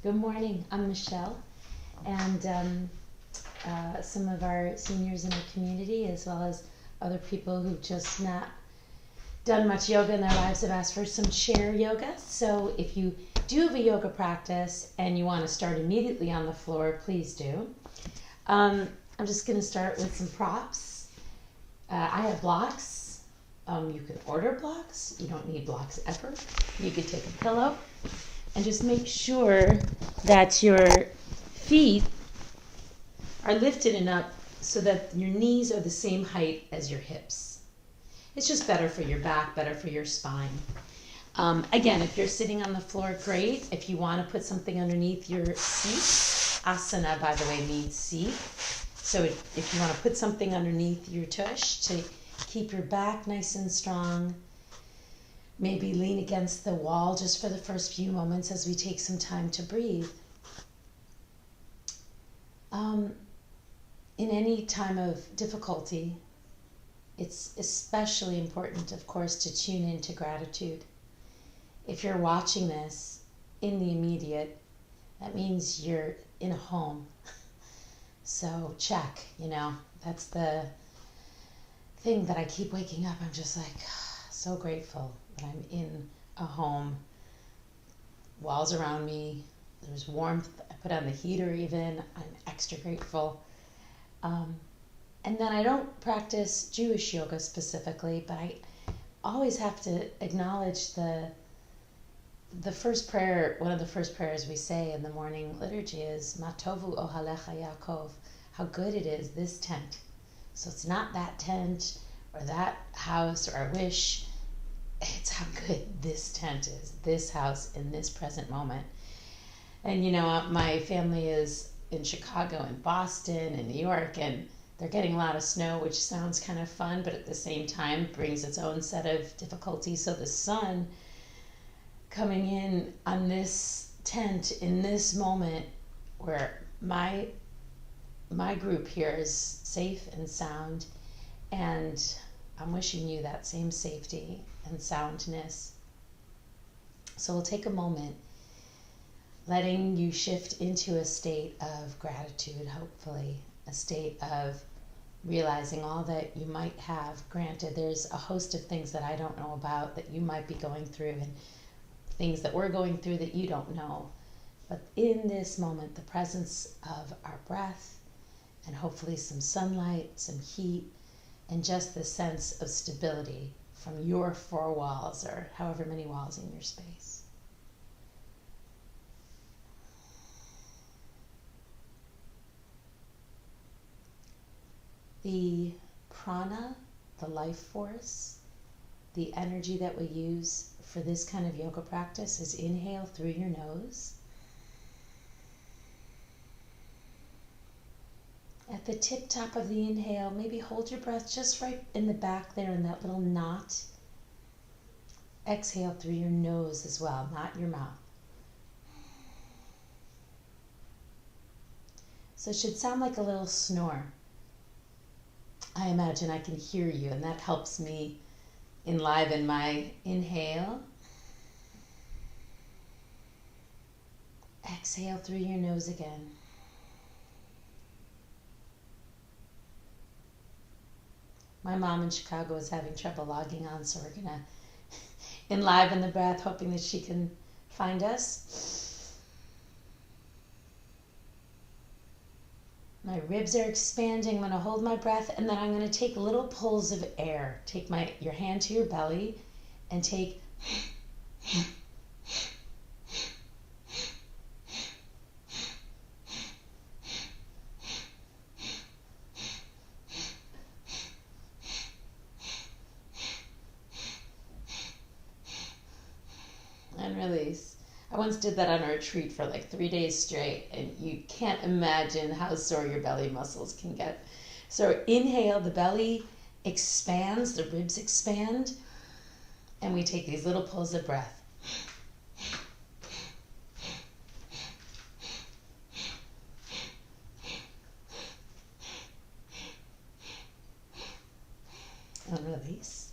Good morning. I'm Michelle, and some of our seniors in our community, as well as other people who've just not done much yoga in their lives, have asked for some chair yoga. So if you do have a yoga practice and you want to start immediately on the floor, please do. I'm just going to start with some props. I have blocks. You can order blocks. You don't need blocks ever. You could take a pillow and just make sure that your feet are lifted enough so that your knees are the same height as your hips. It's just better for your back, better for your spine. Again, if you're sitting on the floor, great. If you want to put something underneath your seat, asana, by the way, means seat. So if you want to put something underneath your tush to keep your back nice and strong, maybe lean against the wall just for the first few moments as we take some time to breathe. In any time of difficulty, it's especially important, of course, to tune into gratitude. If you're watching this in the immediate, that means you're in a home. So check, that's the thing that I keep waking up. I'm just like, so grateful that I'm in a home. Walls around me, there's warmth. I put on the heater even. I'm extra grateful. And then I don't practice Jewish yoga specifically, but I always have to acknowledge the first prayer. One of the first prayers we say in the morning liturgy is Ma tovu ohalecha Yaakov. How good it is, this tent. So it's not that tent or that house or a wish. It's how good this tent is, this house in this present moment. And my family is in Chicago and Boston and New York, and they're getting a lot of snow, which sounds kind of fun, but at the same time brings its own set of difficulties. So the sun coming in on this tent in this moment where my group here is safe and sound, and I'm wishing you that same safety and soundness. So we'll take a moment, letting you shift into a state of gratitude, hopefully, a state of realizing all that you might have. Granted, there's a host of things that I don't know about that you might be going through, and things that we're going through that you don't know. But in this moment, the presence of our breath, and hopefully some sunlight, some heat, and just the sense of stability from your four walls, or however many walls in your space. The prana, the life force, the energy that we use for this kind of yoga practice is inhale through your nose. At the tip top of the inhale, maybe hold your breath just right in the back there in that little knot. Exhale through your nose as well, not your mouth. So it should sound like a little snore. I imagine I can hear you, and that helps me enliven my inhale. Exhale through your nose again. My mom in Chicago is having trouble logging on, so we're going to enliven the breath, hoping that she can find us. My ribs are expanding. I'm going to hold my breath, and then I'm going to take little pulls of air. Take your hand to your belly and take and release. I once did that on a retreat for like 3 days straight, and you can't imagine how sore your belly muscles can get. So inhale, the belly expands, the ribs expand, and we take these little pulls of breath. And release.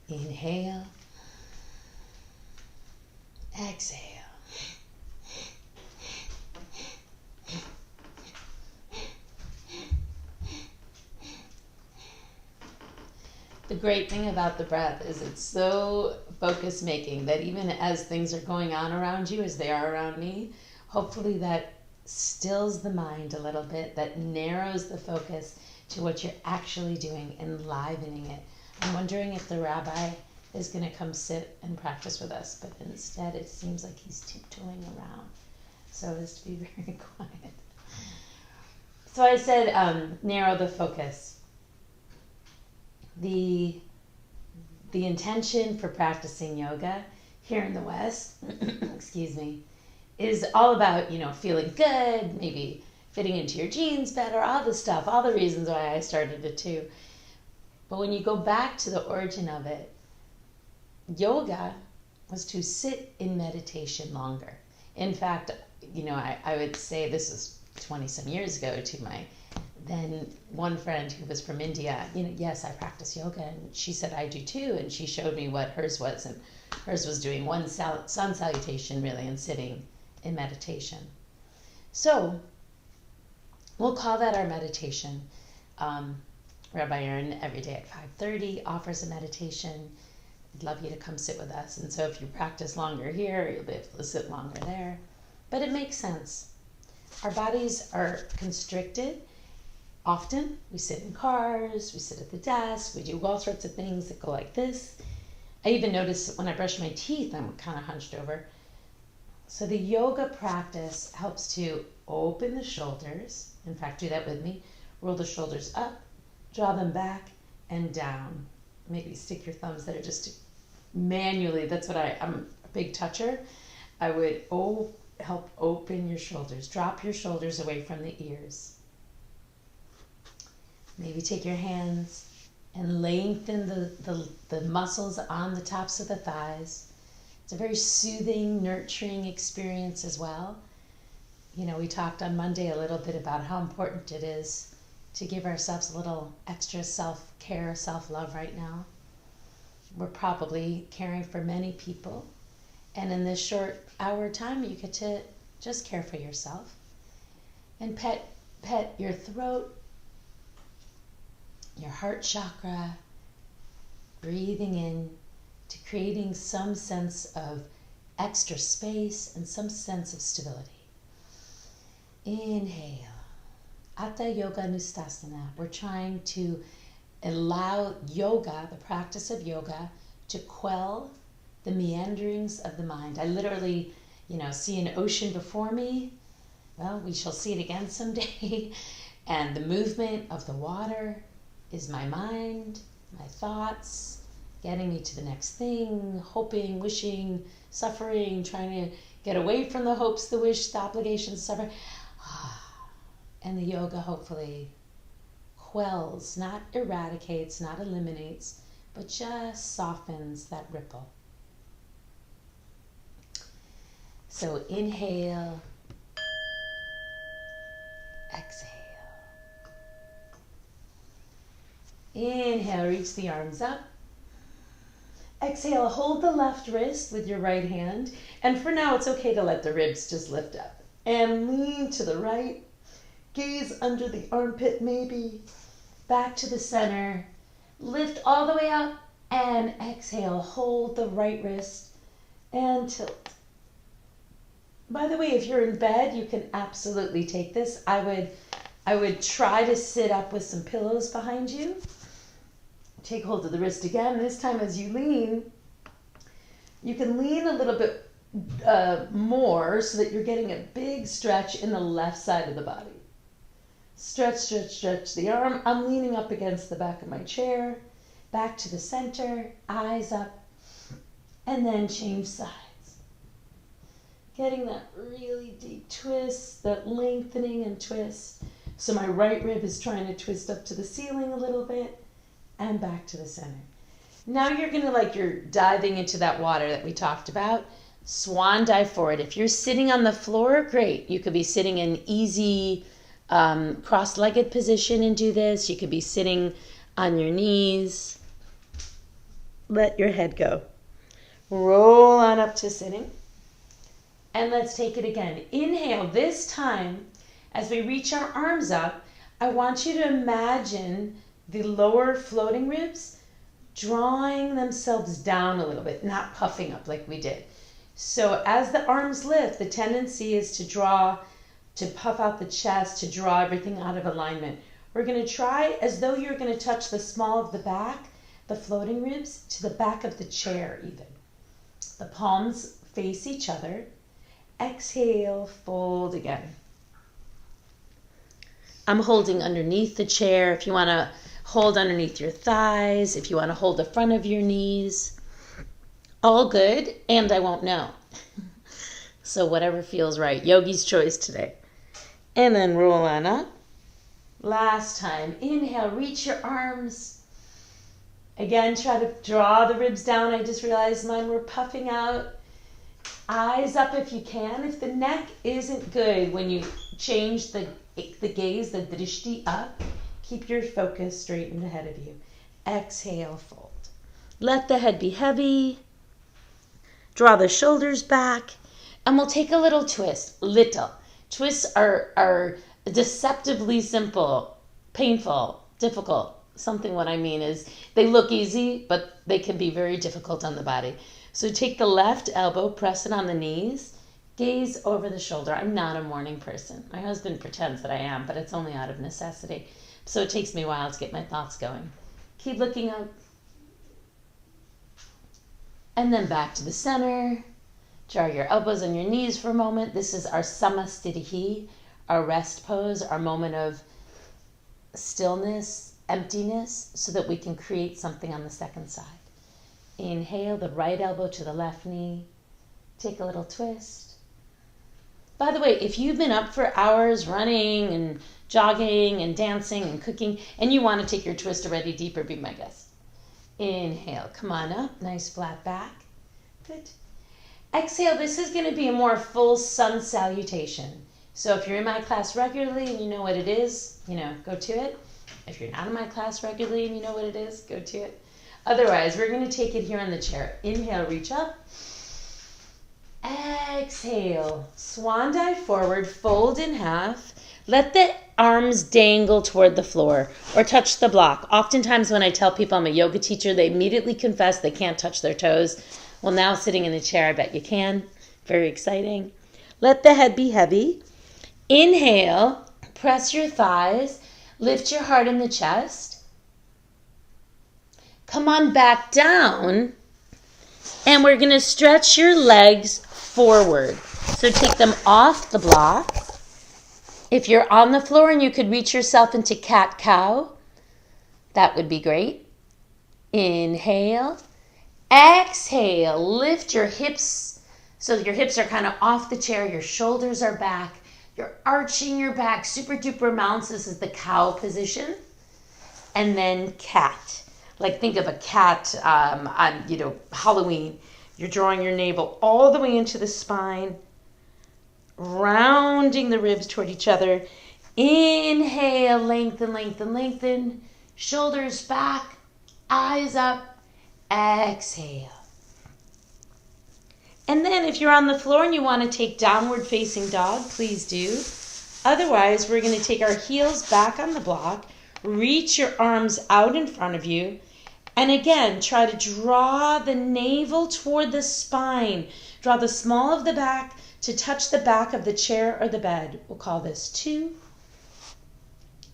Inhale. Exhale. great thing about the breath is it's so focus making that even as things are going on around you, as they are around me, hopefully that stills the mind a little bit, that narrows the focus to what you're actually doing, enlivening it. I'm wondering if the rabbi is going to come sit and practice with us, but instead it seems like he's tiptoeing around so as to be very quiet. So I said narrow the focus. The intention for practicing yoga here in the West, excuse me, is all about, feeling good, maybe fitting into your jeans better, all the stuff, all the reasons why I started it too. But when you go back to the origin of it, yoga was to sit in meditation longer. In fact, I would say this is 20 some years ago to my then one friend who was from India, yes, I practice yoga, and she said I do too, and she showed me what hers was, and hers was doing one sun salutation really and sitting in meditation. So we'll call that our meditation. Rabbi Aaron every day at 5:30 offers a meditation. I'd love you to come sit with us. And so if you practice longer here, you'll be able to sit longer there. But it makes sense. Our bodies are constricted. Often we sit in cars, we sit at the desk, we do all sorts of things that go like this. I even notice when I brush my teeth, I'm kind of hunched over. So the yoga practice helps to open the shoulders. In fact, do that with me. Roll the shoulders up, draw them back and down. Maybe stick your thumbs there just to manually. That's what I'm a big toucher. I would help open your shoulders. Drop your shoulders away from the ears. Maybe take your hands and lengthen the muscles on the tops of the thighs. It's a very soothing, nurturing experience as well. We talked on Monday a little bit about how important it is to give ourselves a little extra self-care, self-love right now. We're probably caring for many people. And in this short hour time, you get to just care for yourself. And pet your throat, your heart chakra, breathing in to creating some sense of extra space and some sense of stability. Inhale. Atta Yoga Nustasana. We're trying to allow yoga, the practice of yoga, to quell the meanderings of the mind. I literally, see an ocean before me. Well, we shall see it again someday. And the movement of the water is my mind, my thoughts, getting me to the next thing, hoping, wishing, suffering, trying to get away from the hopes, the wish, the obligations, suffering. And the yoga hopefully quells, not eradicates, not eliminates, but just softens that ripple. So inhale, exhale. Inhale, reach the arms up. Exhale, hold the left wrist with your right hand. And for now, it's okay to let the ribs just lift up. And lean to the right. Gaze under the armpit maybe. Back to the center. Lift all the way up. And exhale, hold the right wrist and tilt. By the way, if you're in bed, you can absolutely take this. I would try to sit up with some pillows behind you. Take hold of the wrist again. This time as you lean, you can lean a little bit more so that you're getting a big stretch in the left side of the body. Stretch, stretch, stretch the arm. I'm leaning up against the back of my chair. Back to the center, eyes up, and then change sides. Getting that really deep twist, that lengthening and twist. So my right rib is trying to twist up to the ceiling a little bit and back to the center. Now you're gonna, you're diving into that water that we talked about. Swan dive forward. If you're sitting on the floor, great. You could be sitting in easy cross-legged position and do this. You could be sitting on your knees. Let your head go. Roll on up to sitting. And let's take it again. Inhale. This time, as we reach our arms up, I want you to imagine the lower floating ribs drawing themselves down a little bit, not puffing up like we did. So as the arms lift, the tendency is to puff out the chest, to draw everything out of alignment. We're going to try as though you're going to touch the small of the back, the floating ribs, to the back of the chair even. The palms face each other. Exhale, fold again. I'm holding underneath the chair. If you want to hold underneath your thighs, if you want to hold the front of your knees, all good, and I won't know. So whatever feels right. Yogi's choice today. And then roll on up. Last time. Inhale, reach your arms. Again, try to draw the ribs down. I just realized mine were puffing out. Eyes up if you can. If the neck isn't good when you change the gaze, the drishti up, keep your focus straightened ahead of you. Exhale, fold. Let the head be heavy. Draw the shoulders back. And we'll take a little twist. Little. Twists are deceptively simple, painful, difficult. Something what I mean is they look easy, but they can be very difficult on the body. So take the left elbow, press it on the knees, gaze over the shoulder. I'm not a morning person. My husband pretends that I am, but it's only out of necessity. So it takes me a while to get my thoughts going. Keep looking up. And then back to the center. Draw your elbows on your knees for a moment. This is our Samastirihi, our rest pose, our moment of stillness, emptiness, so that we can create something on the second side. Inhale, the right elbow to the left knee. Take a little twist. By the way, if you've been up for hours running and jogging and dancing and cooking, and you want to take your twist already deeper, be my guest. Inhale, come on up, nice flat back. Good. Exhale, this is going to be a more full sun salutation. So if you're in my class regularly and you know what it is, go to it. If you're not in my class regularly and you know what it is, go to it. Otherwise, we're going to take it here in the chair. Inhale, reach up. Exhale, swan dive forward, fold in half. Let the arms dangle toward the floor or touch the block. Oftentimes when I tell people I'm a yoga teacher, they immediately confess they can't touch their toes. Well, now sitting in the chair, I bet you can. Very exciting. Let the head be heavy. Inhale, press your thighs, lift your heart in the chest. Come on back down, and we're going to stretch your legs forward. So take them off the block. If you're on the floor and you could reach yourself into cat-cow, that would be great. Inhale. Exhale. Lift your hips so that your hips are kind of off the chair. Your shoulders are back. You're arching your back super duper amounts. This is the cow position. And then cat. Like think of a cat on Halloween. You're drawing your navel all the way into the spine, rounding the ribs toward each other. Inhale, lengthen, lengthen, lengthen. Shoulders back, eyes up. Exhale. And then if you're on the floor and you want to take downward facing dog, please do. Otherwise, we're going to take our heels back on the block, reach your arms out in front of you, and again, try to draw the navel toward the spine. Draw the small of the back to touch the back of the chair or the bed. We'll call this 2.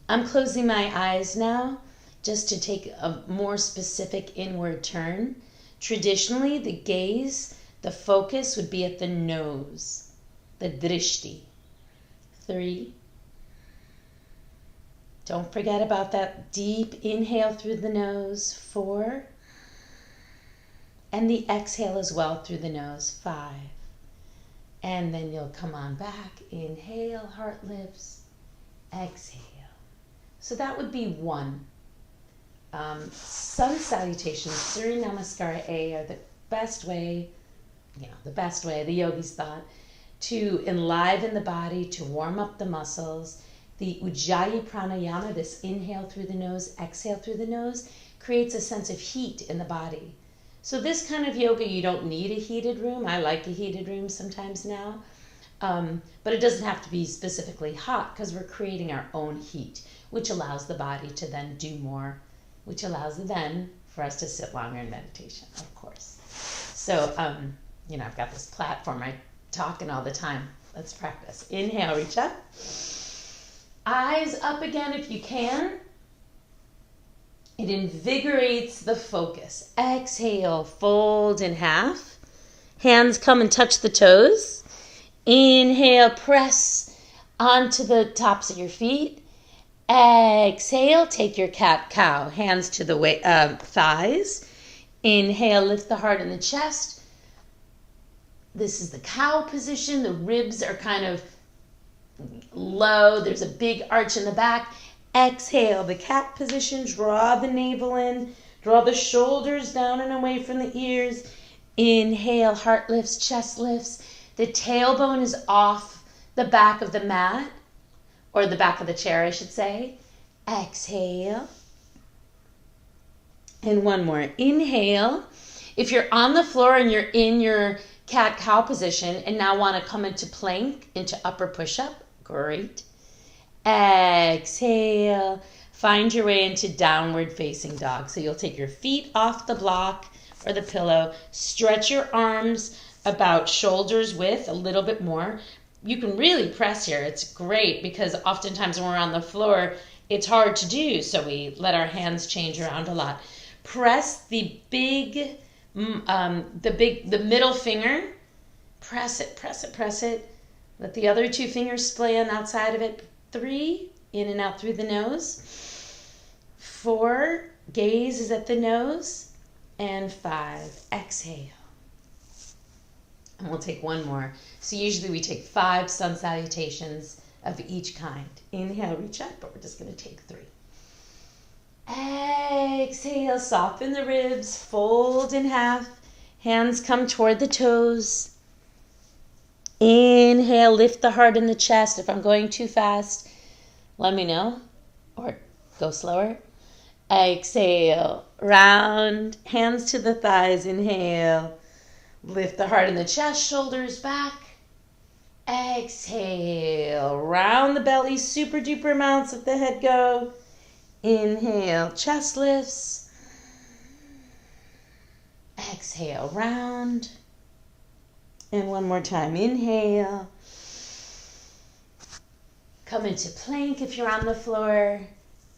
I'm closing my eyes now just to take a more specific inward turn. Traditionally, the gaze, the focus would be at the nose, the drishti. 3. Don't forget about that deep inhale through the nose. 4. And the exhale as well through the nose. 5. And then you'll come on back. Inhale, heart lifts. Exhale. So that would be 1. Sun salutations, Surya Namaskara A, are the best way, the yogis thought, to enliven the body, to warm up the muscles. The Ujjayi Pranayama, this inhale through the nose, exhale through the nose, creates a sense of heat in the body. So this kind of yoga, you don't need a heated room. I like a heated room sometimes now. But it doesn't have to be specifically hot because we're creating our own heat, which allows the body to then do more, which allows then for us to sit longer in meditation, of course. So, I've got this platform. I'm talking all the time. Let's practice. Inhale, reach up. Eyes up again if you can. It invigorates the focus. Exhale, fold in half. Hands come and touch the toes. Inhale, press onto the tops of your feet. Exhale, take your cat-cow. Hands to the thighs. Inhale, lift the heart in the chest. This is the cow position. The ribs are kind of low. There's a big arch in the back. Exhale, the cat position. Draw the navel in. Draw the shoulders down and away from the ears. Inhale, heart lifts, chest lifts. The tailbone is off the back of the mat, or the back of the chair, I should say. Exhale. And one more. Inhale. If you're on the floor and you're in your cat-cow position and now want to come into plank, into upper push-up, great. Exhale. Find your way into downward facing dog. So you'll take your feet off the block or the pillow, stretch your arms about shoulders width, a little bit more. You can really press here. It's great because oftentimes when we're on the floor, it's hard to do. So we let our hands change around a lot. Press the middle finger. Press it, press it, press it. Let the other two fingers splay on outside of it. 3, in and out through the nose. 4, gaze is at the nose. And 5, exhale. And we'll take one more. So usually we take 5 sun salutations of each kind. Inhale, reach up, but we're just going to take 3. Exhale, soften the ribs, fold in half. Hands come toward the toes. Inhale, lift the heart in the chest. If I'm going too fast, let me know, or go slower. Exhale, round, hands to the thighs. Inhale, lift the heart in the chest, shoulders back. Exhale, round the belly, super duper amounts, let the head go. Inhale, chest lifts. Exhale, round. And one more time, inhale. Come into plank if you're on the floor.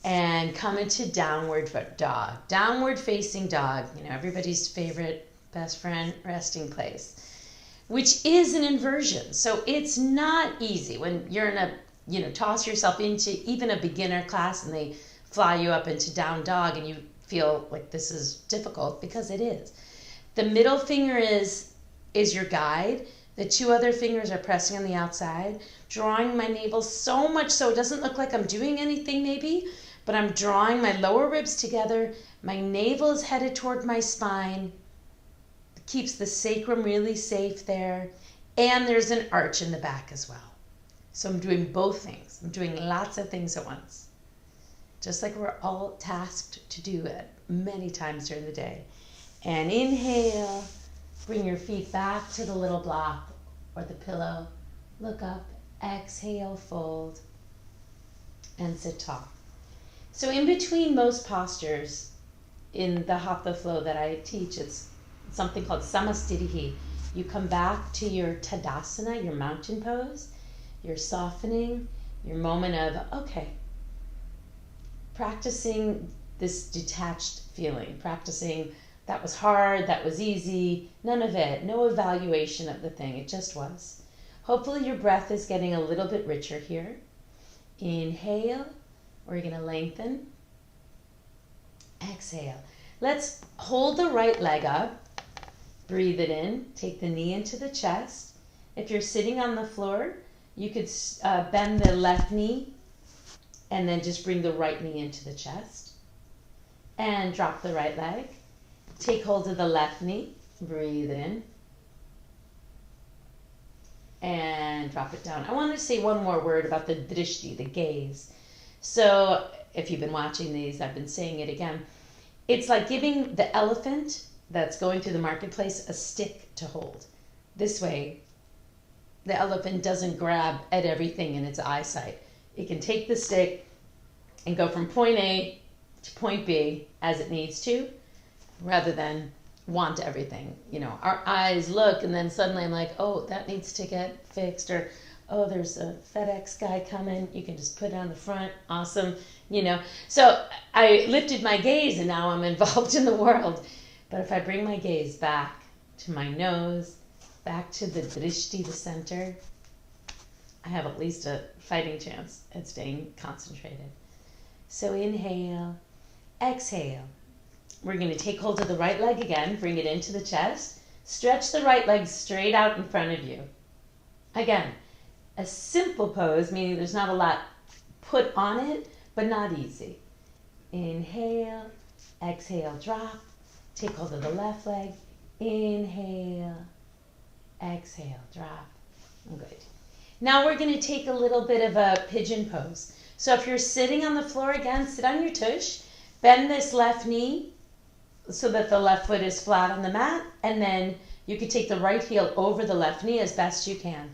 And come into downward dog. Downward facing dog, everybody's favorite best friend resting place, which is an inversion. So it's not easy when you're in a, toss yourself into even a beginner class and they fly you up into down dog and you feel like this is difficult, because it is. The middle finger is your guide. The 2 other fingers are pressing on the outside, drawing my navel so much so it doesn't look like I'm doing anything maybe, but I'm drawing my lower ribs together. My navel is headed toward my spine. It keeps the sacrum really safe there. And there's an arch in the back as well. So I'm doing both things. I'm doing lots of things at once. Just like we're all tasked to do it many times during the day. And inhale. Bring your feet back to the little block or the pillow. Look up. Exhale, fold. And sit tall. So in between most postures in the Hatha flow that I teach, it's something called Samastirihi. You come back to your Tadasana, your mountain pose, your softening, your moment of, okay, practicing this detached feeling, practicing that was hard, that was easy, none of it, no evaluation of the thing, it just was. Hopefully your breath is getting a little bit richer here. Inhale. We're going to lengthen. Exhale. Let's hold the right leg up. Breathe it in. Take the knee into the chest. If you're sitting on the floor, you could bend the left knee and then just bring the right knee into the chest. And drop the right leg. Take hold of the left knee. Breathe in. And drop it down. I want to say one more word about the drishti, the gaze. So if you've been watching these, I've been saying it again. It's like giving the elephant that's going through the marketplace a stick to hold. This way, the elephant doesn't grab at everything in its eyesight. It can take the stick and go from point A to point B as it needs to, rather than want everything. You know, our eyes look and then suddenly I'm like, oh, that needs to get fixed, or oh, there's a FedEx guy coming. You can just put it on the front. Awesome. You know, so I lifted my gaze and now I'm involved in the world. But if I bring my gaze back to my nose, back to the drishti, the center, I have at least a fighting chance at staying concentrated. So inhale, exhale. We're going to take hold of the right leg again, bring it into the chest, stretch the right leg straight out in front of you. Again, a simple pose, meaning there's not a lot put on it, but not easy. Inhale, exhale, drop. Take hold of the left leg. Inhale, exhale, drop. Good. Now we're going to take a little bit of a pigeon pose. So if you're sitting on the floor again, sit on your tush, bend this left knee so that the left foot is flat on the mat, and then you can take the right heel over the left knee as best you can.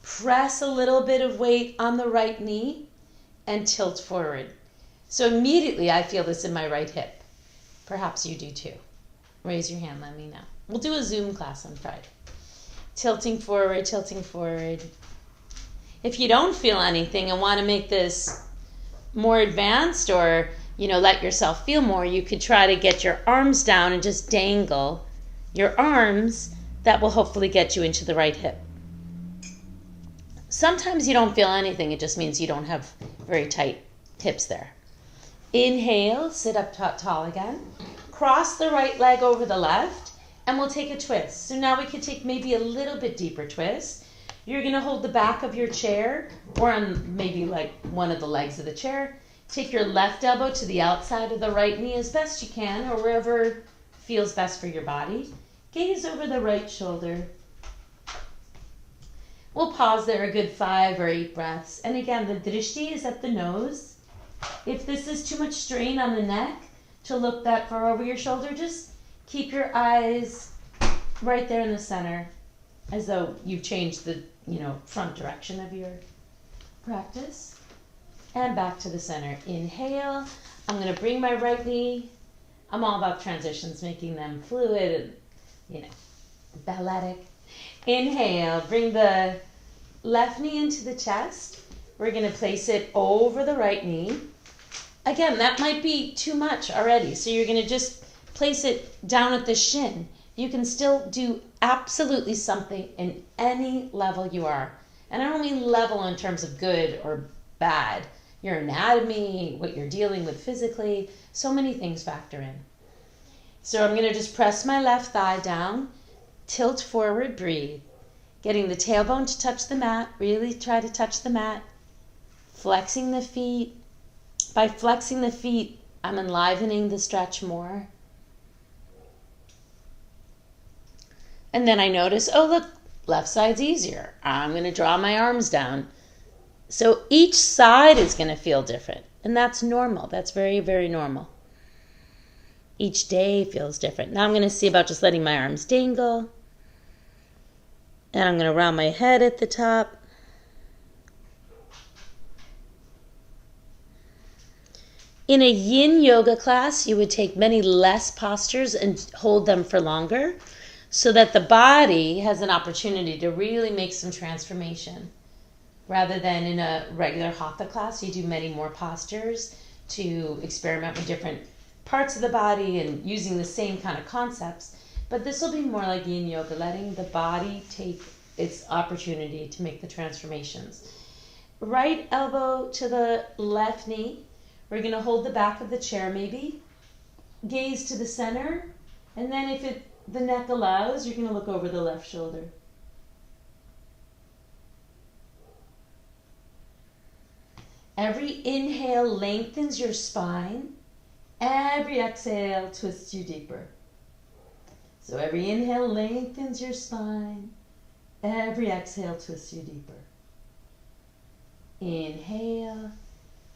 Press a little bit of weight on the right knee and tilt forward. So immediately I feel this in my right hip. Perhaps you do too. Raise your hand, let me know. We'll do a Zoom class on Friday. Tilting forward, tilting forward. If you don't feel anything and want to make this more advanced, or let yourself feel more, you could try to get your arms down and just dangle your arms. That will hopefully get you into the right hip. Sometimes you don't feel anything. It just means you don't have very tight hips there. Inhale, sit up tall again. Cross the right leg over the left, and we'll take a twist. So now we could take maybe a little bit deeper twist. You're going to hold the back of your chair, or on maybe like one of the legs of the chair. Take your left elbow to the outside of the right knee as best you can, or wherever feels best for your body. Gaze over the right shoulder. We'll pause there a good 5 or 8 breaths. And again, the drishti is at the nose. If this is too much strain on the neck to look that far over your shoulder, just keep your eyes right there in the center, as though you've changed the front direction of your practice. And back to the center. Inhale. I'm going to bring my right knee. I'm all about transitions, making them fluid and, balletic. Inhale. Bring the left knee into the chest. We're going to place it over the right knee. Again, that might be too much already, so you're going to just place it down at the shin. You can still do absolutely something in any level you are. And I don't mean level in terms of good or bad. Your anatomy, what you're dealing with physically, so many things factor in. So I'm going to just press my left thigh down, tilt forward, breathe. Getting the tailbone to touch the mat, really try to touch the mat. Flexing the feet. By flexing the feet, I'm enlivening the stretch more. And then I notice, oh look, left side's easier. I'm going to draw my arms down. So each side is going to feel different. And that's normal. That's very, very normal. Each day feels different. Now I'm going to see about just letting my arms dangle. And I'm going to round my head at the top. In a yin yoga class, you would take many less postures and hold them for longer, so that the body has an opportunity to really make some transformation. Rather than in a regular hatha class, you do many more postures to experiment with different parts of the body and using the same kind of concepts. But this will be more like yin yoga, letting the body take its opportunity to make the transformations. Right elbow to the left knee. We're going to hold the back of the chair maybe. Gaze to the center. And then if the neck allows, you're going to look over the left shoulder. Every inhale lengthens your spine. Every exhale twists you deeper. So every inhale lengthens your spine. Every exhale twists you deeper. Inhale,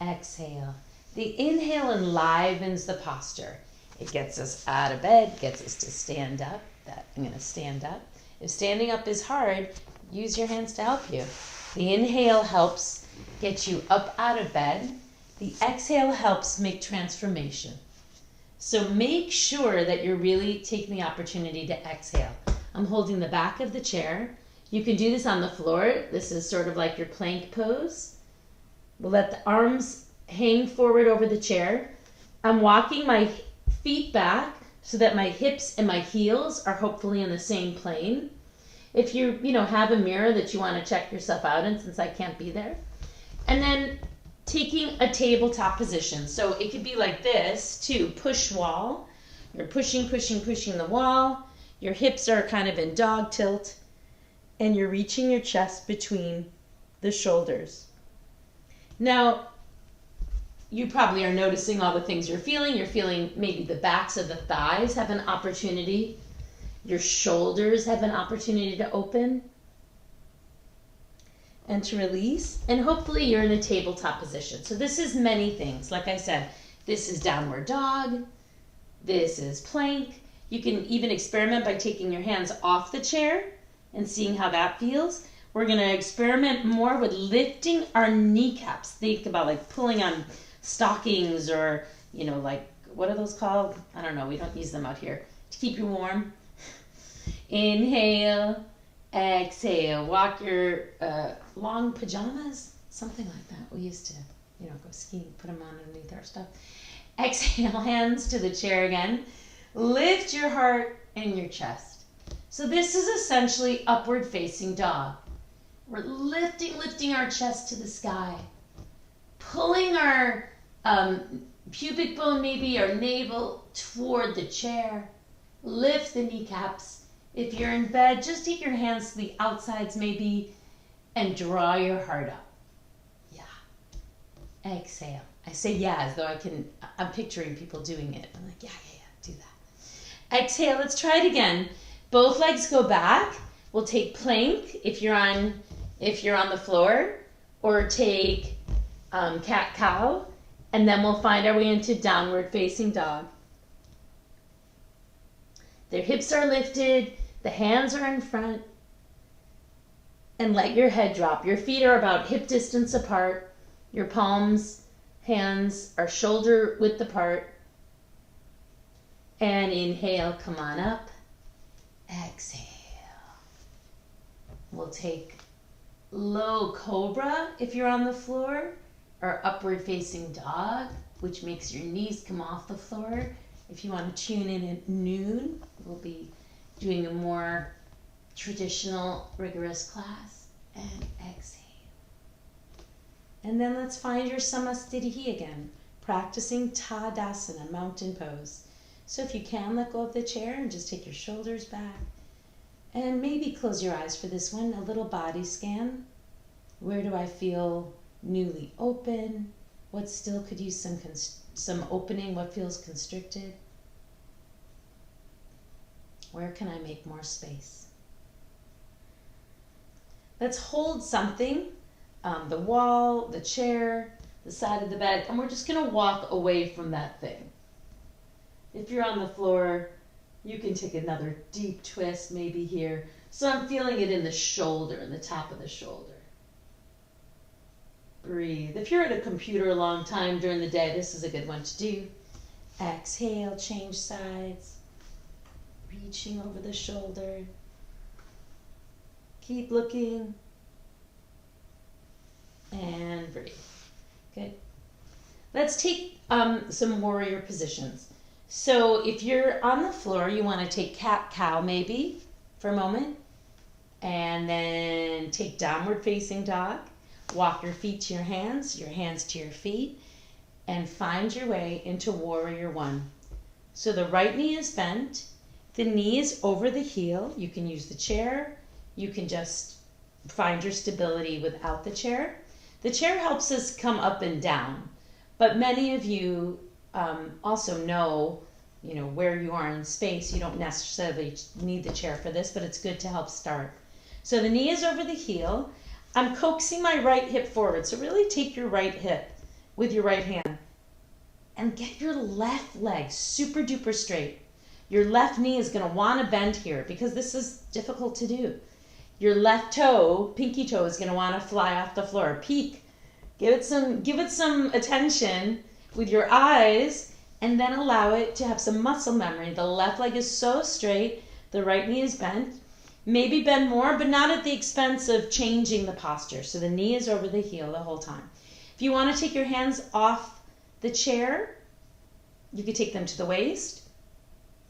exhale. The inhale enlivens the posture. It gets us out of bed, gets us to stand up. I'm going to stand up. If standing up is hard, use your hands to help you. The inhale helps get you up out of bed. The exhale helps make transformation. So make sure that you're really taking the opportunity to exhale. I'm holding the back of the chair. You can do this on the floor. This is sort of like your plank pose. We'll let the arms hang forward over the chair. I'm walking my feet back so that my hips and my heels are hopefully in the same plane. If you have a mirror that you want to check yourself out in, since I can't be there. And then taking a tabletop position. So it could be like this too, push wall. You're pushing the wall. Your hips are kind of in dog tilt. And you're reaching your chest between the shoulders. Now, you probably are noticing all the things you're feeling. You're feeling maybe the backs of the thighs have an opportunity. Your shoulders have an opportunity to open and to release. And hopefully you're in a tabletop position. So this is many things. Like I said, this is downward dog. This is plank. You can even experiment by taking your hands off the chair and seeing how that feels. We're going to experiment more with lifting our kneecaps. Think about like pulling on stockings or, like, what are those called? I don't know. We don't use them out here. To keep you warm. Inhale, exhale. Walk your long pajamas, something like that. We used to, go skiing, put them on underneath our stuff. Exhale, hands to the chair again. Lift your heart and your chest. So this is essentially upward facing dog. We're lifting our chest to the sky. Pulling our pubic bone, maybe our navel, toward the chair. Lift the kneecaps. If you're in bed, just take your hands to the outsides maybe and draw your heart up. Yeah. Exhale. I say yeah as though I'm picturing people doing it. I'm like, yeah, do that. Exhale, let's try it again. Both legs go back. We'll take plank if you're on the floor, or take cat-cow, and then we'll find our way into downward facing dog. Their hips are lifted, the hands are in front, and let your head drop. Your feet are about hip distance apart. Your palms, hands are shoulder width apart. And inhale, come on up. Exhale. We'll take low cobra if you're on the floor, or upward facing dog, which makes your knees come off the floor. If you want to tune in at noon, we'll be doing a more traditional, rigorous class. And exhale. And then let's find your Samastirihi again, practicing Tadasana, mountain pose. So if you can, let go of the chair and just take your shoulders back. And maybe close your eyes for this one, a little body scan. Where do I feel newly open? What still could use some opening? What feels constricted? Where can I make more space? Let's hold something, the wall, the chair, the side of the bed, and we're just going to walk away from that thing. If you're on the floor, you can take another deep twist maybe here. So I'm feeling it in the shoulder, in the top of the shoulder. Breathe. If you're at a computer a long time during the day, this is a good one to do. Exhale, change sides. Reaching over the shoulder. Keep looking. And breathe. Good. Let's take some warrior positions. So if you're on the floor, you want to take cat-cow maybe for a moment. And then take downward facing dog. Walk your feet to your hands to your feet. And find your way into warrior one. So the right knee is bent. The knee is over the heel. You can use the chair. You can just find your stability without the chair. The chair helps us come up and down. But many of you also know, where you are in space. You don't necessarily need the chair for this, but it's good to help start. So the knee is over the heel. I'm coaxing my right hip forward. So really take your right hip with your right hand and get your left leg super duper straight. Your left knee is going to want to bend here because this is difficult to do. Your left toe, pinky toe, is going to want to fly off the floor. Peek. Give it some attention with your eyes And then allow it to have some muscle memory. The left leg is so straight, the right knee is bent. Maybe bend more, but not at the expense of changing the posture. So the knee is over the heel the whole time. If you want to take your hands off the chair, you could take them to the waist,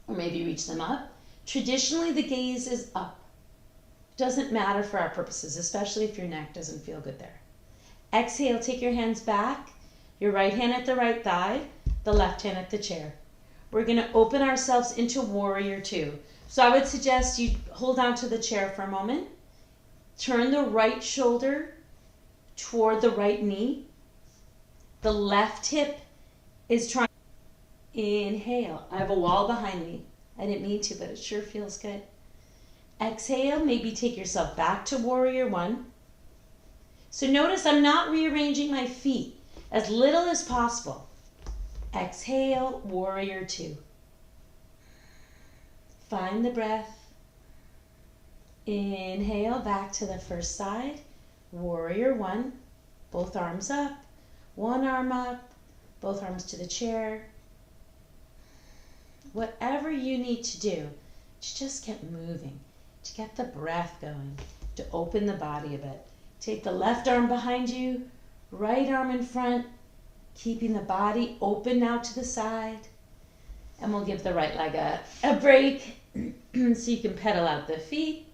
or maybe reach them up. Traditionally, the gaze is up. Doesn't matter for our purposes, especially if your neck doesn't feel good there. Exhale, take your hands back, your right hand at the right thigh, the left hand at the chair. We're going to open ourselves into warrior two. So I would suggest you hold on to the chair for a moment. Turn the right shoulder toward the right knee. The left hip is trying. Inhale. I have a wall behind me. I didn't mean to, but it sure feels good. Exhale. Maybe take yourself back to warrior one. So notice I'm not rearranging my feet, as little as possible. Exhale, warrior two. Find the breath. Inhale, back to the first side. Warrior one. Both arms up. One arm up. Both arms to the chair. Whatever you need to do to just get moving, to get the breath going, to open the body a bit. Take the left arm behind you, right arm in front, keeping the body open now to the side. And we'll give the right leg a break so you can pedal out the feet.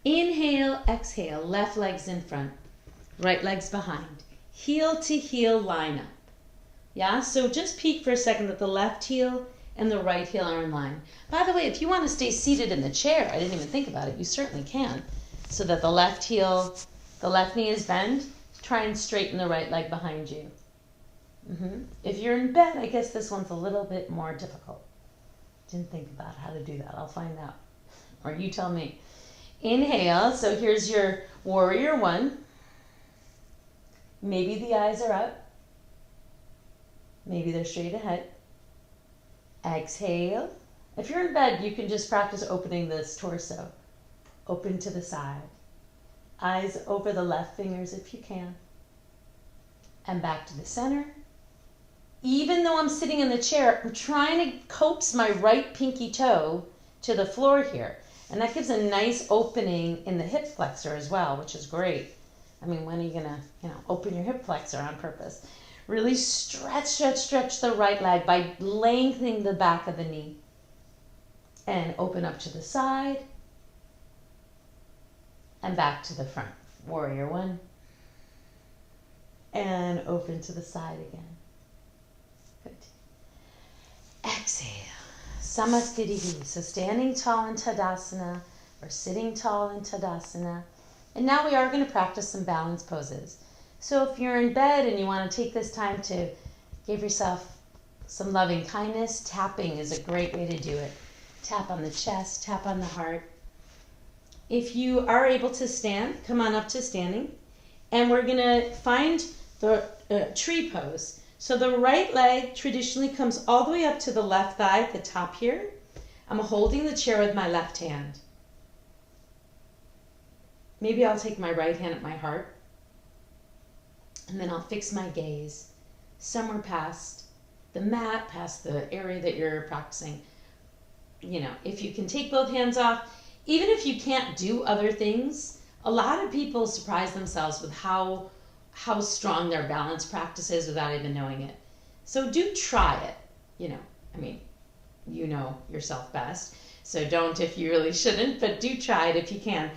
Inhale, exhale, left leg's in front, right leg's behind. Heel to heel line up. Yeah, so just peek for a second that the left heel and the right heel are in line. By the way, if you want to stay seated in the chair, I didn't even think about it, you certainly can. So that the left heel, the left knee is bent, try and straighten the right leg behind you. If you're in bed, I guess this one's a little bit more difficult. Didn't think about how to do that. I'll find out. Or you tell me. Inhale. So here's your warrior one. Maybe the eyes are up. Maybe they're straight ahead. Exhale. If you're in bed, you can just practice opening this torso. Open to the side. Eyes over the left fingers if you can. And back to the center. Even though I'm sitting in the chair, I'm trying to coax my right pinky toe to the floor here. And that gives a nice opening in the hip flexor as well, which is great. I mean, when are you gonna, open your hip flexor on purpose? Really stretch the right leg by lengthening the back of the knee. And open up to the side. And back to the front. Warrior one. And open to the side again. Good. Exhale. Samastirihi. So standing tall in Tadasana or sitting tall in Tadasana. And now we are going to practice some balance poses. So if you're in bed and you want to take this time to give yourself some loving kindness, tapping is a great way to do it. Tap on the chest, tap on the heart. If you are able to stand, come on up to standing. And we're going to find the tree pose. So the right leg traditionally comes all the way up to the left thigh at the top here. I'm holding the chair with my left hand. Maybe I'll take my right hand at my heart. And then I'll fix my gaze somewhere past the mat, past the area that you're practicing. If you can take both hands off, even if you can't do other things, a lot of people surprise themselves with how strong their balance practice is without even knowing it. So do try it. You know yourself best. So don't if you really shouldn't, but do try it if you can.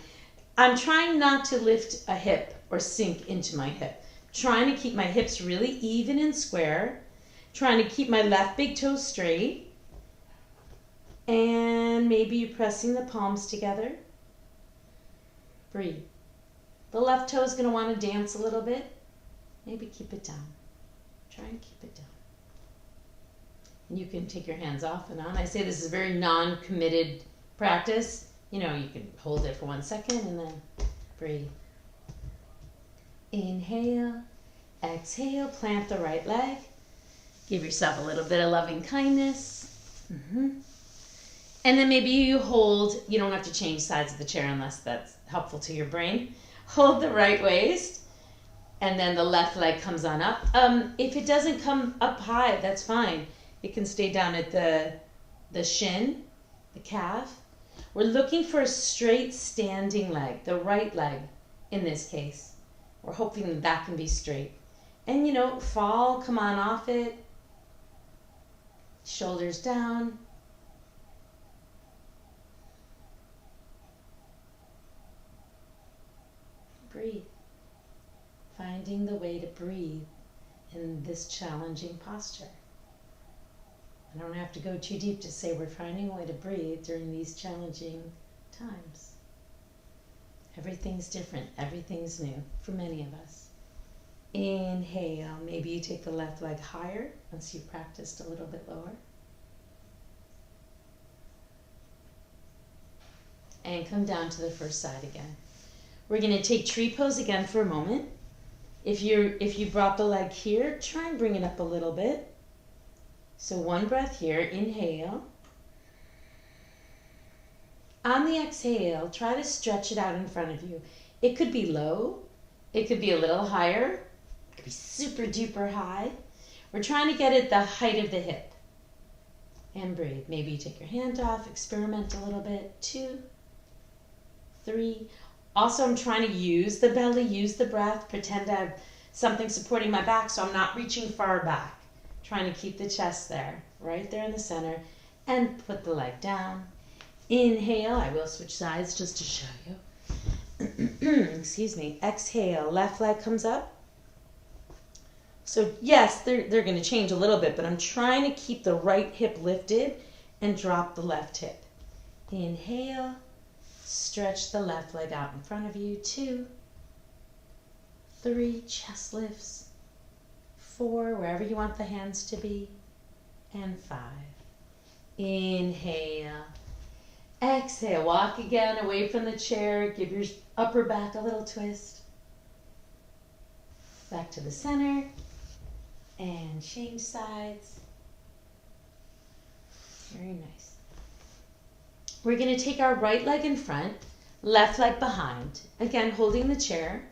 I'm trying not to lift a hip or sink into my hip. Trying to keep my hips really even and square. Trying to keep my left big toe straight. And maybe you're pressing the palms together. Breathe. The left toe is going to want to dance a little bit. Maybe keep it down. Try and keep it down. And you can take your hands off and on. I say this is a very non-committed practice. You can hold it for 1 second and then breathe. Inhale, exhale, plant the right leg. Give yourself a little bit of loving kindness. And then maybe you hold, you don't have to change sides of the chair unless that's helpful to your brain. Hold the right waist And then the left leg comes on up. If it doesn't come up high, that's fine. It can stay down at the shin, the calf. We're looking for a straight standing leg, the right leg in this case. We're hoping that can be straight. And fall, come on off it. Shoulders down. Breathe. Finding the way to breathe in this challenging posture. I don't have to go too deep to say we're finding a way to breathe during these challenging times. Everything's different. Everything's new for many of us. Inhale. Maybe you take the left leg higher once you've practiced a little bit lower. And come down to the first side again. We're going to take tree pose again for a moment. If you brought the leg here, try and bring it up a little bit. So one breath here, inhale. On the exhale, try to stretch it out in front of you. It could be low, it could be a little higher, it could be super duper high. We're trying to get it the height of the hip. And breathe. Maybe you take your hand off, experiment a little bit. 2, 3. Also, I'm trying to use the belly, use the breath, pretend I have something supporting my back so I'm not reaching far back. Trying to keep the chest there, right there in the center, and put the leg down. Inhale, I will switch sides just to show you. Excuse me. Exhale, left leg comes up. So yes, they're going to change a little bit, but I'm trying to keep the right hip lifted and drop the left hip. Inhale, stretch the left leg out in front of you. 2, 3, chest lifts. 4, wherever you want the hands to be, and 5. Inhale. Exhale, walk again away from the chair, give your upper back a little twist. Back to the center, and change sides. Very nice. We're going to take our right leg in front, left leg behind. Again, holding the chair.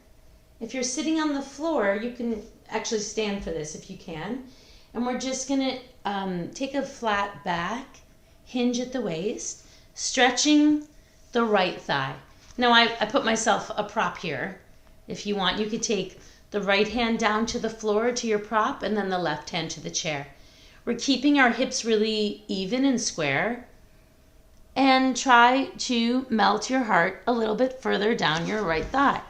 If you're sitting on the floor, you can actually stand for this if you can. And we're just going to take a flat back, hinge at the waist, stretching the right thigh. Now I put myself a prop here. If you want, you could take the right hand down to the floor to your prop and then the left hand to the chair. We're keeping our hips really even and square. And try to melt your heart a little bit further down your right thigh.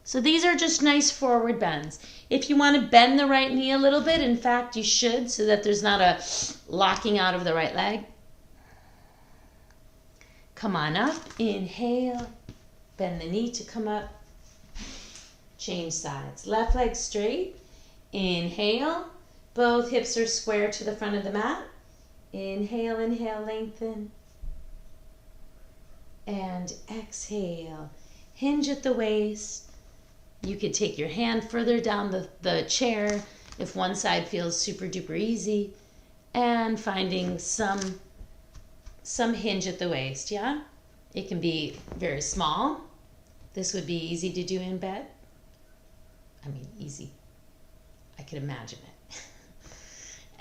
So these are just nice forward bends. If you want to bend the right knee a little bit, in fact, you should, so that there's not a locking out of the right leg. Come on up, inhale, bend the knee to come up. Change sides. Left leg straight, inhale, both hips are square to the front of the mat. Inhale, inhale, lengthen. And exhale, hinge at the waist. You could take your hand further down the chair if one side feels super duper easy, and finding some hinge at the waist, yeah? It can be very small. This would be easy to do in bed. I mean, easy. I could imagine it.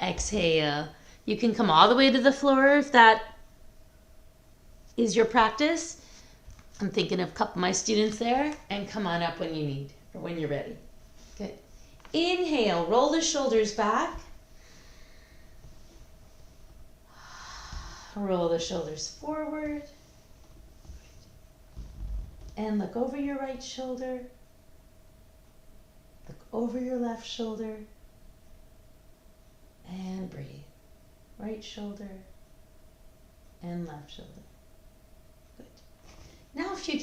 Exhale. You can come all the way to the floor if that is your practice. I'm thinking of a couple of my students there, and come on up when you need or when you're ready. Good. Inhale, roll the shoulders back. Roll the shoulders forward. And look over your right shoulder. Look over your left shoulder. And breathe. Right shoulder and left shoulder. Good. Now if you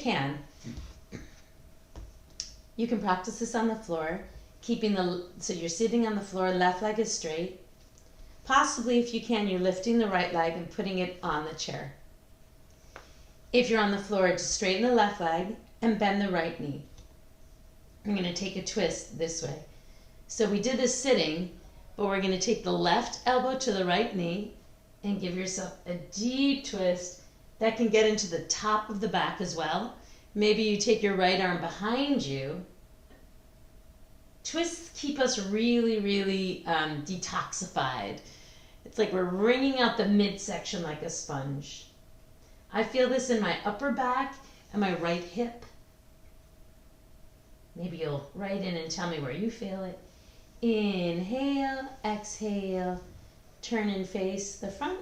can practice this on the floor, so you're sitting on the floor, left leg is straight. Possibly if you can, you're lifting the right leg and putting it on the chair. If you're on the floor, just straighten the left leg and bend the right knee. I'm going to take a twist this way. So we did this sitting, but we're going to take the left elbow to the right knee and give yourself a deep twist. That can get into the top of the back as well. Maybe you take your right arm behind you Twists keep us really, really detoxified. It's like we're wringing out the midsection like a sponge. I feel this in my upper back and my right hip. Maybe you'll write in and tell me where you feel it. Inhale, exhale, turn and face the front,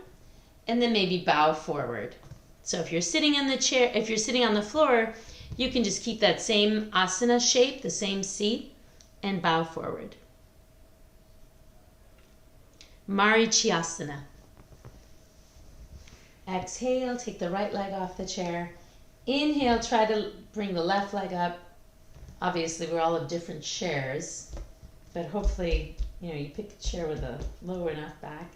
and then maybe bow forward. So if you're sitting in the chair, if you're sitting on the floor, you can just keep that same asana shape, the same seat, and bow forward. Marichyasana. Exhale, take the right leg off the chair. Inhale, try to bring the left leg up. Obviously, we're all of different chairs, but hopefully, you pick a chair with a low enough back.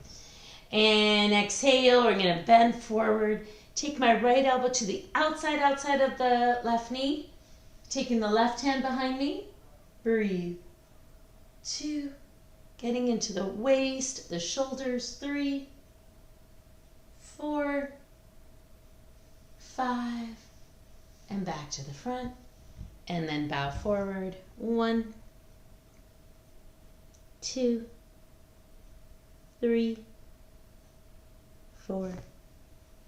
And exhale, we're going to bend forward. Take my right elbow to the outside of the left knee. Taking the left hand behind me. Breathe. 2. Getting into the waist, the shoulders. 3, 4, 5. And back to the front. And then bow forward. 1, 2, 3, 4,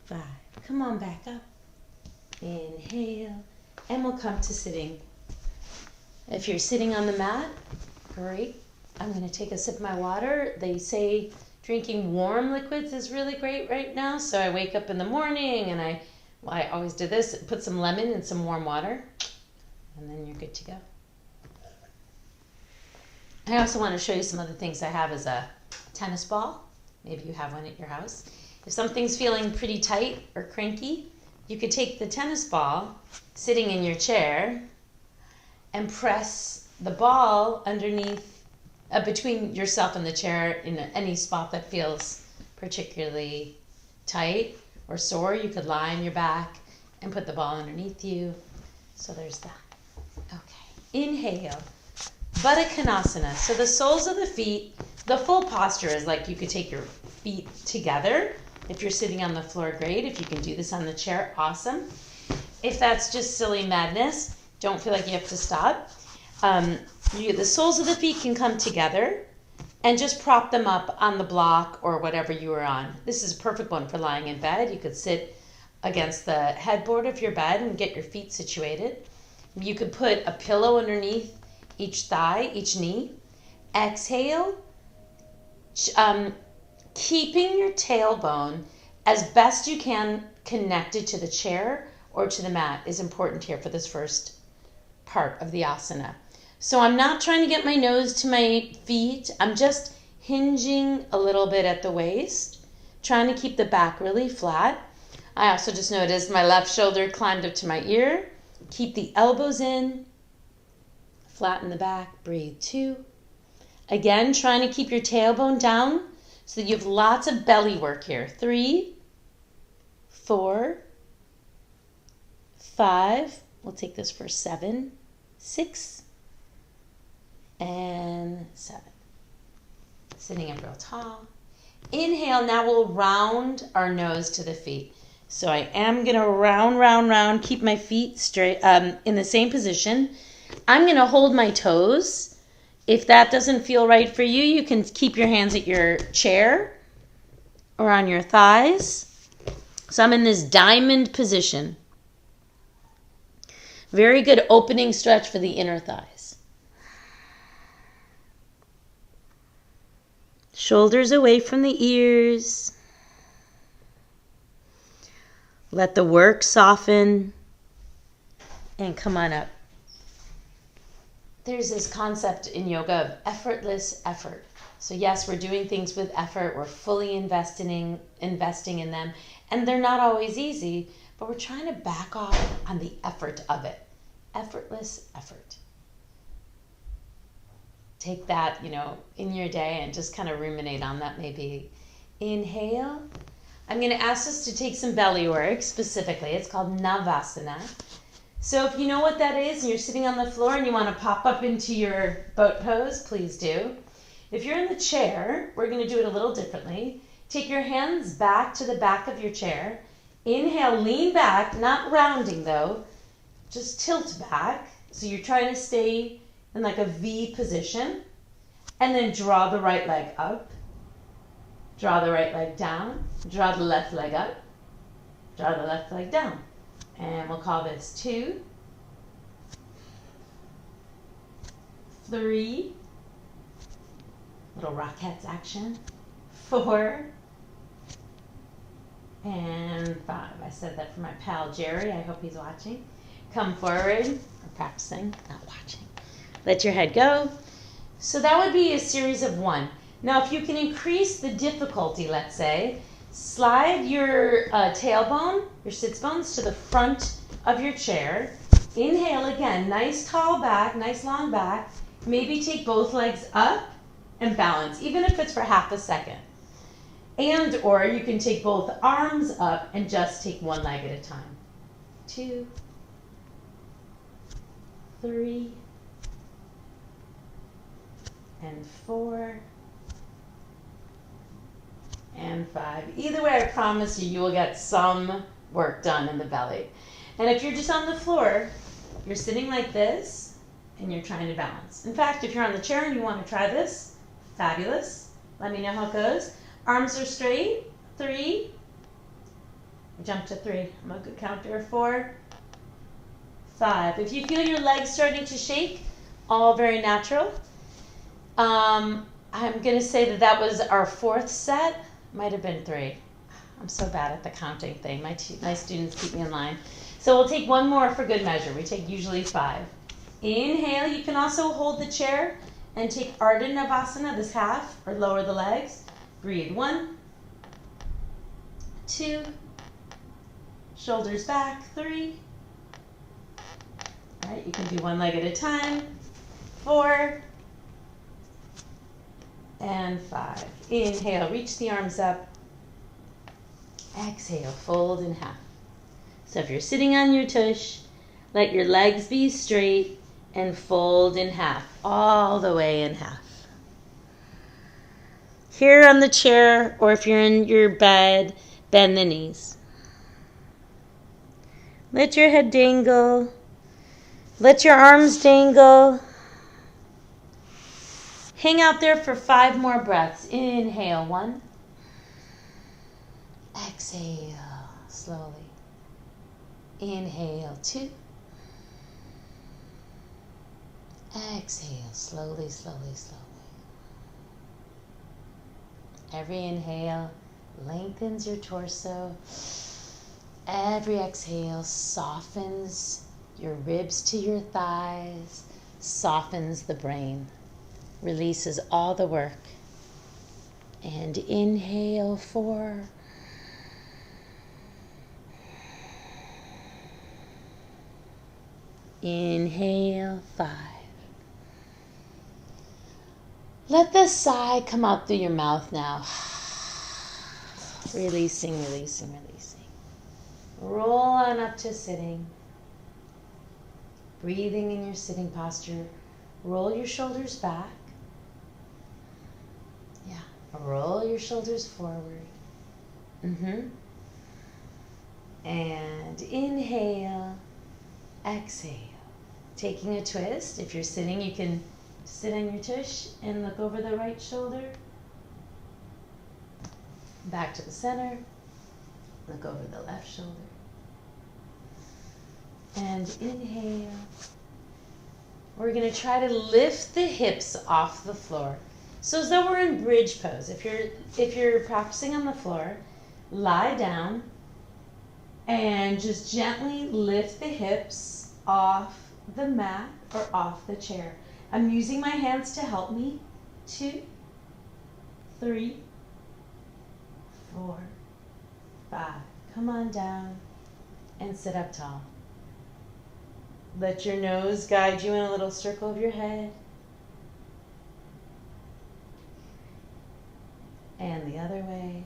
5. Come on back up. Inhale. And we'll come to sitting. If you're sitting on the mat, great. I'm going to take a sip of my water. They say drinking warm liquids is really great right now. So I wake up in the morning and I always do this. Put some lemon in some warm water. And then you're good to go. I also want to show you some other things I have as a tennis ball. Maybe you have one at your house. If something's feeling pretty tight or cranky, you could take the tennis ball sitting in your chair and press the ball underneath, between yourself and the chair in any spot that feels particularly tight or sore. You could lie on your back and put the ball underneath you. So there's that. Okay, inhale. Buttakanasana. So the soles of the feet, the full posture is like you could take your feet together. If you're sitting on the floor, great. If you can do this on the chair, awesome. If that's just silly madness, don't feel like you have to stop. The soles of the feet can come together and just prop them up on the block or whatever you are on. This is a perfect one for lying in bed. You could sit against the headboard of your bed and get your feet situated. You could put a pillow underneath each thigh, each knee. Exhale, keeping your tailbone as best you can connected to the chair or to the mat is important here for this first part of the asana. So I'm not trying to get my nose to my feet. I'm just hinging a little bit at the waist, trying to keep the back really flat. I also just noticed my left shoulder climbed up to my ear. Keep the elbows in, flatten the back, breathe. 2. Again, trying to keep your tailbone down so that you have lots of belly work here. 3, 4, 5. We'll take this for 7, 6, and 7. Sitting up real tall. Inhale, now we'll round our nose to the feet. So I am going to round, keep my feet straight in the same position. I'm going to hold my toes. If that doesn't feel right for you, you can keep your hands at your chair or on your thighs. So I'm in this diamond position. Very good opening stretch for the inner thighs. Shoulders away from the ears. Let the work soften and come on up. There's this concept in yoga of effortless effort. So yes, we're doing things with effort. We're fully investing in them. And they're not always easy, but we're trying to back off on the effort of it. Effortless effort. Take that, in your day and just kind of ruminate on that maybe. Inhale. I'm going to ask us to take some belly work specifically. It's called Navasana. So if you know what that is and you're sitting on the floor and you want to pop up into your boat pose, please do. If you're in the chair, we're going to do it a little differently. Take your hands back to the back of your chair. Inhale, lean back, not rounding though, just tilt back. So you're trying to stay in like a V position. And then draw the right leg up. Draw the right leg down. Draw the left leg up. Draw the left leg down. And we'll call this 2, 3, little Rockettes action, 4, and 5. I said that for my pal Jerry. I hope he's watching. Come forward, or practicing, not watching. Let your head go. So that would be a series of 1. Now if you can increase the difficulty, let's say, slide your tailbone, your sits bones to the front of your chair. Inhale again, nice tall back, nice long back. Maybe take both legs up and balance, even if it's for half a second. And or you can take both arms up and just take one leg at a time. 2, 3, and 4, and 5. Either way, I promise you, you will get some work done in the belly. And if you're just on the floor, you're sitting like this, and you're trying to balance. In fact, if you're on the chair and you want to try this, fabulous. Let me know how it goes. Arms are straight. 3. Jump to 3. I'm a good counter. 4, 5. If you feel your legs starting to shake, all very natural. I'm going to say that was our 4th set. Might have been 3. I'm so bad at the counting thing. My students keep me in line. So we'll take one more for good measure. We take usually 5. Inhale. You can also hold the chair and take Ardha Navasana, this half, or lower the legs. Breathe. 1, 2, shoulders back. 3. All right, you can do one leg at a time. 4, and 5. Inhale, reach the arms up. Exhale, fold in half. So if you're sitting on your tush, let your legs be straight and fold in half, all the way in half. Here on the chair, or if you're in your bed, bend the knees. Let your head dangle. Let your arms dangle. Hang out there for 5 more breaths. Inhale, 1. Exhale, slowly. Inhale, 2. Exhale, slowly, slowly, slowly. Every inhale lengthens your torso. Every exhale softens your ribs to your thighs, softens the brain, releases all the work. And inhale, 4. Inhale, 5. Let the sigh come out through your mouth now. Releasing, releasing, releasing. Roll on up to sitting. Breathing in your sitting posture. Roll your shoulders back. Yeah. Roll your shoulders forward. And inhale. Exhale. Taking a twist. If you're sitting, you can sit on your tush and look over the right shoulder. Back to the center. Look over the left shoulder. And inhale. We're going to try to lift the hips off the floor. So as though we're in bridge pose. If you're practicing on the floor, lie down and just gently lift the hips off the mat or off the chair. I'm using my hands to help me. 2, 3, 4, 5. Come on down and sit up tall. Let your nose guide you in a little circle of your head. And the other way.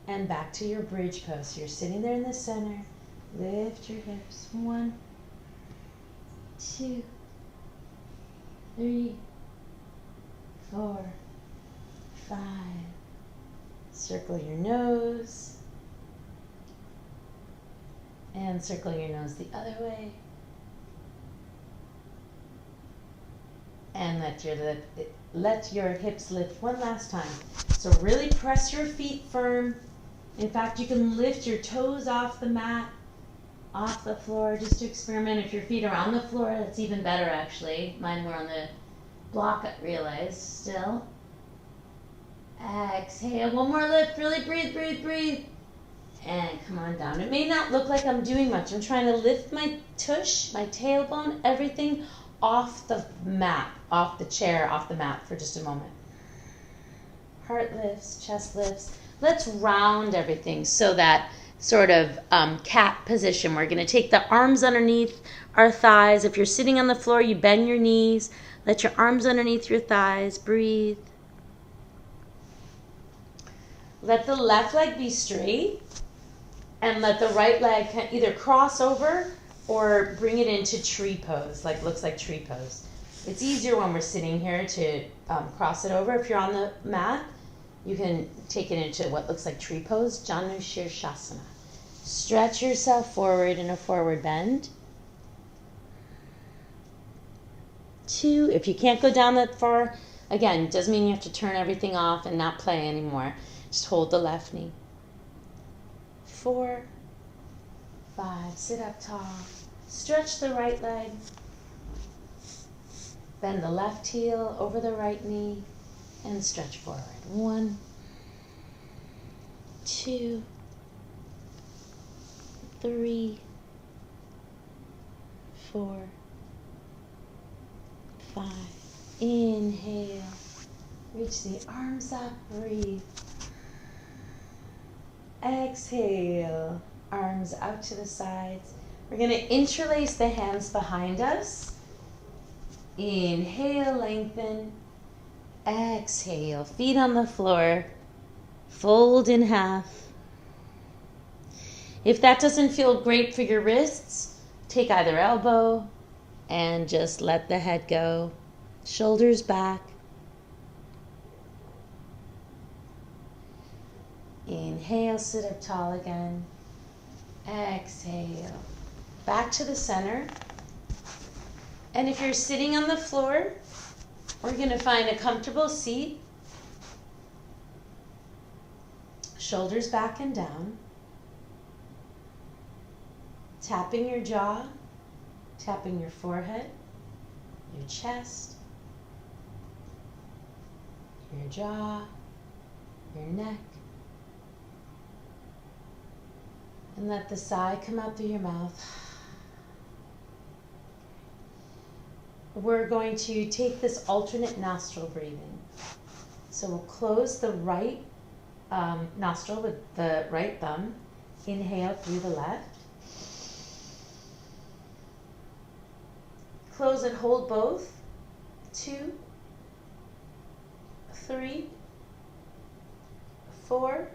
And back to your bridge pose. So you're sitting there in the center. Lift your hips. 1, 2, 3, 4, 5. Circle your nose. And circle your nose the other way. And let your hips lift one last time. So really press your feet firm. In fact, you can lift your toes off the mat, off the floor, just to experiment. If your feet are on the floor, that's even better actually. Mine were on the block, I realized, still. Exhale, one more lift, really breathe, breathe, breathe. And come on down. It may not look like I'm doing much. I'm trying to lift my tush, my tailbone, everything off the mat, off the chair, off the mat for just a moment. Heart lifts, chest lifts. Let's round everything so that sort of cat position. We're going to take the arms underneath our thighs. If you're sitting on the floor, you bend your knees. Let your arms underneath your thighs. Breathe. Let the left leg be straight and let the right leg either cross over or bring it into tree pose, like looks like tree pose. It's easier when we're sitting here to cross it over. If you're on the mat, you can take it into what looks like tree pose, Janu Shirshasana. Stretch yourself forward in a forward bend. 2, if you can't go down that far, again, doesn't mean you have to turn everything off and not play anymore. Just hold the left knee. 4, 5, sit up tall. Stretch the right leg. Bend the left heel over the right knee and stretch forward. 1, 2, 3, 4, 5. Inhale. Reach the arms up. Breathe. Exhale. Arms out to the sides. We're going to interlace the hands behind us. Inhale, lengthen. Exhale, feet on the floor. Fold in half. If that doesn't feel great for your wrists, take either elbow and just let the head go. Shoulders back. Inhale, sit up tall again. Exhale. Back to the center. And if you're sitting on the floor, we're going to find a comfortable seat. Shoulders back and down. Tapping your jaw, tapping your forehead, your chest, your jaw, your neck. And let the sigh come out through your mouth. We're going to take this alternate nostril breathing. So we'll close the right nostril with the right thumb. Inhale through the left. Close and hold both. 2, 3, 4,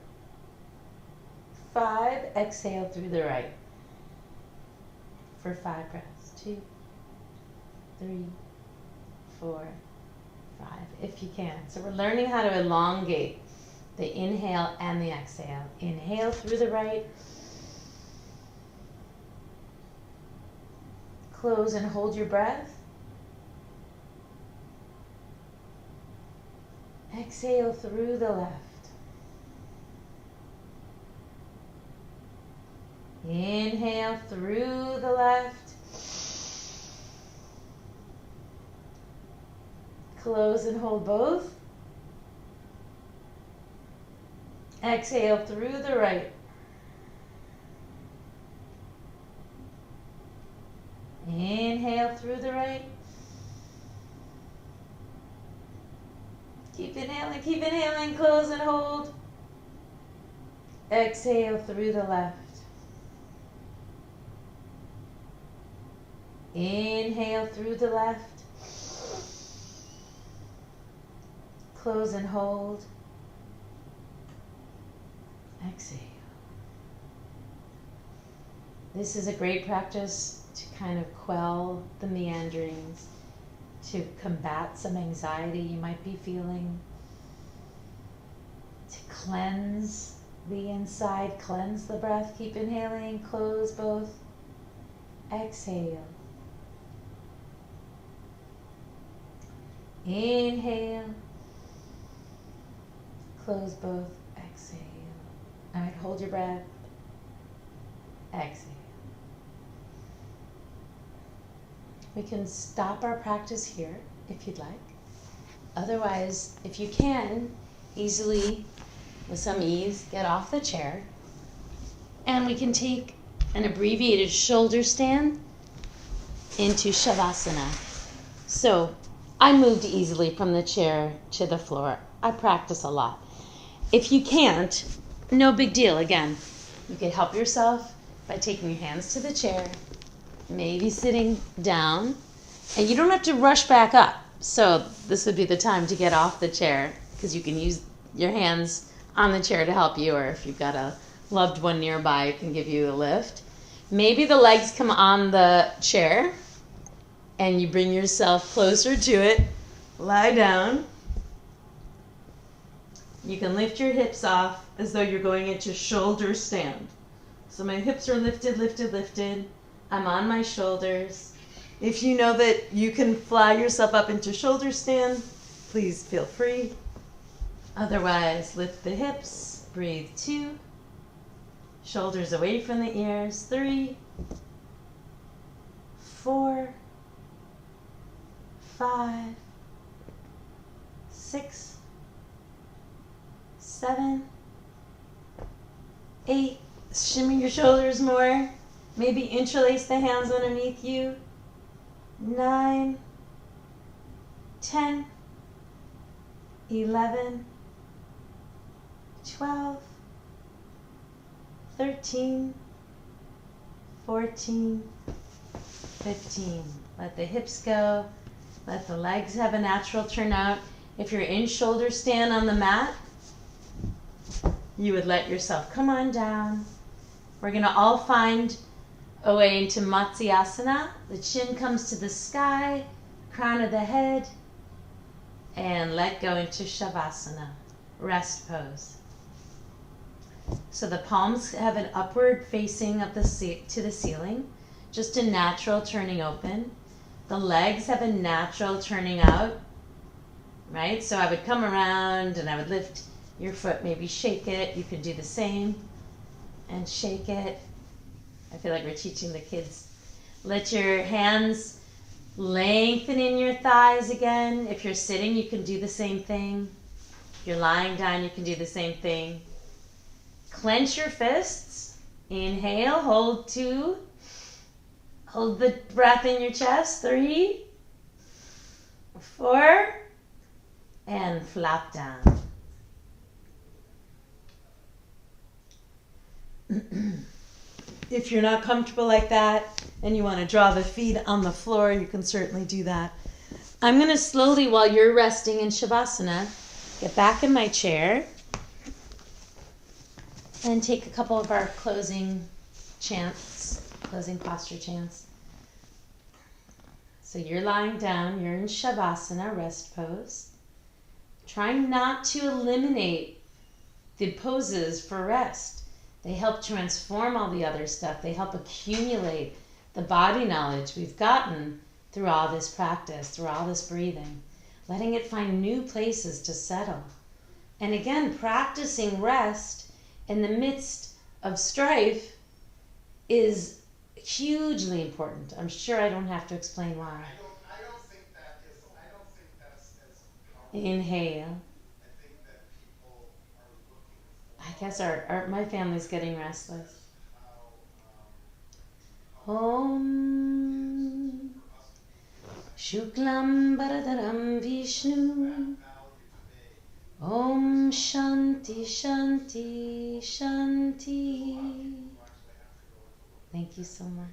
5. Exhale through the right for 5 breaths. 2, 3, 4, 5, if you can. So we're learning how to elongate the inhale and the exhale. Inhale through the right. Close and hold your breath. Exhale through the left. Inhale through the left. Close and hold both. Exhale through the right. Inhale through the right. Keep inhaling, close and hold. Exhale through the left. Inhale through the left. Close and hold. Exhale. This is a great practice to kind of quell the meanderings, to combat some anxiety you might be feeling, to cleanse the inside. Cleanse the breath. Keep inhaling. Close both. Exhale. Inhale. Close both. Exhale. All right, hold your breath. Exhale. We can stop our practice here if you'd like. Otherwise, if you can, easily, with some ease, get off the chair. And we can take an abbreviated shoulder stand into Shavasana. So I moved easily from the chair to the floor. I practice a lot. If you can't, no big deal. Again, you can help yourself by taking your hands to the chair, maybe sitting down, and you don't have to rush back up. So this would be the time to get off the chair, because you can use your hands on the chair to help you, or if you've got a loved one nearby, it can give you a lift. Maybe the legs come on the chair and you bring yourself closer to it. Lie down. You can lift your hips off as though you're going into shoulder stand. So my hips are lifted, lifted, lifted. I'm on my shoulders. If you know that you can fly yourself up into shoulder stand, please feel free. Otherwise, lift the hips. Breathe 2. Shoulders away from the ears. 3, 4, 5, 6, 7, 8. Shimmy your shoulders more. Maybe interlace the hands underneath you. 9, 10, 11, 12, 13, 14, 15. Let the hips go. Let the legs have a natural turnout. If you're in shoulder stand on the mat, you would let yourself come on down. We're going to all find a way into Matsyasana. The chin comes to the sky, crown of the head, and let go into Shavasana, rest pose. So the palms have an upward facing of to the ceiling, just a natural turning open. The legs have a natural turning out, right? So I would come around and I would lift your foot, maybe shake it. You could do the same and shake it. I feel like we're teaching the kids. Let your hands lengthen in your thighs again. If you're sitting, you can do the same thing. If you're lying down, you can do the same thing. Clench your fists. Inhale, hold 2. Hold the breath in your chest. 3, 4, and flop down. If you're not comfortable like that and you want to draw the feet on the floor, you can certainly do that. I'm going to slowly, while you're resting in Shavasana, get back in my chair and take a couple of our closing chants, closing posture chants. So you're lying down, you're in Shavasana, rest pose. Trying not to eliminate the poses for rest. They help transform all the other stuff. They help accumulate the body knowledge we've gotten through all this practice, through all this breathing. Letting it find new places to settle. And again, practicing rest in the midst of strife is hugely important. I'm sure I don't have to explain why. I don't think that's as powerful. Inhale. I think that people are looking for. I guess my family's getting restless. How Om Shuklam Bharadaram Vishnu. Om Shanti Shanti Shanti. Thank you so much.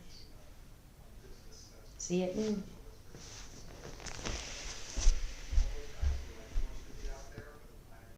See you at noon.